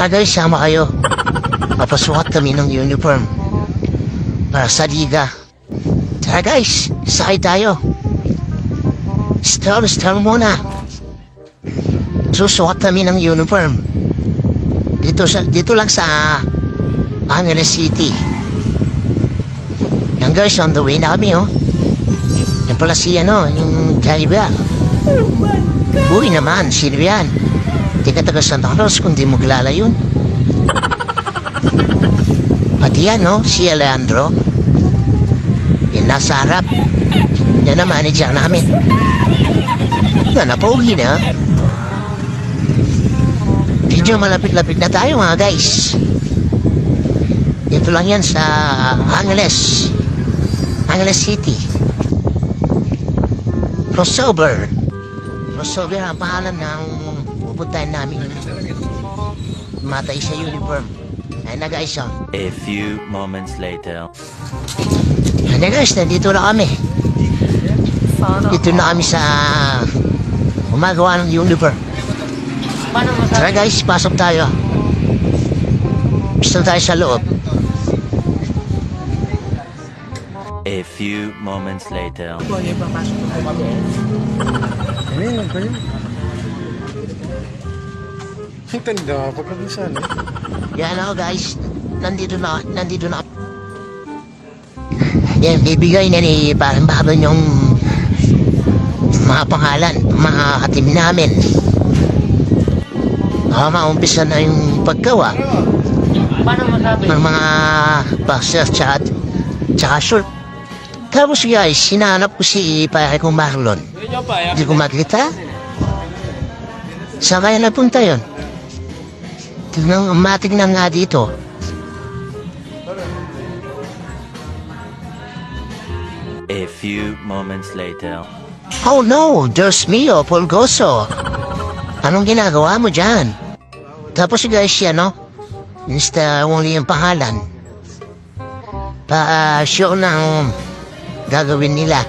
Guys, sama kayo. Papasukat kami ng uniform para sa liga. Tara guys, sakay tayo. Stall muna. Susukat kami ng uniform. Dito lang sa Angeles City. Yan guys, on the way na kami oh. Yan pala si yung driver. Uy naman, sino yan? Di ka taga Santa Cruz kung di mo kilala yun. Pati yan, no? Si Alejandro. Yan nasa harap. Yan na manager namin. Yan, napogi na. Medyo malapit-lapit na tayo mga guys. Dito lang yan sa Angeles City. Crossover ang pangalan ng pupuntahan namin. Matay sa uniform. Ayun na guys oh. A few moments later. Ayun na guys, nandito na kami. Dito na kami sa gumagawa ng uniform. Tara guys, pasok tayo. Gusto tayo sa loob. A few moments later. Ano pa yun? Ang tanda, pagkabisan eh. Yan ako guys, nandito na. Yan, bibigay na ni parang babon yung mga pangalan, mga katim namin. Maumpisa na yung paggawa ng mga boxer tsaka short. Tapos guys, hinahanap ko si pare kong Marlon. Hindi ko makita. Saan kaya napunta yun? Matignan nga dito. A few moments later. Oh no, Diyos mio, Polgoso. Anong ginagawa mo dyan? Tapos guys yan, no? Insta only yung pangalan. Show ng gagawin nila.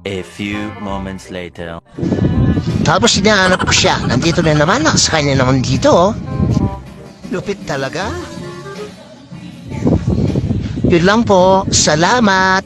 A few moments later. Tapos hinahanap ko siya. Nandito na naman, nakasakay na naman dito, oh. Lupit talaga. Yun lang po. Salamat.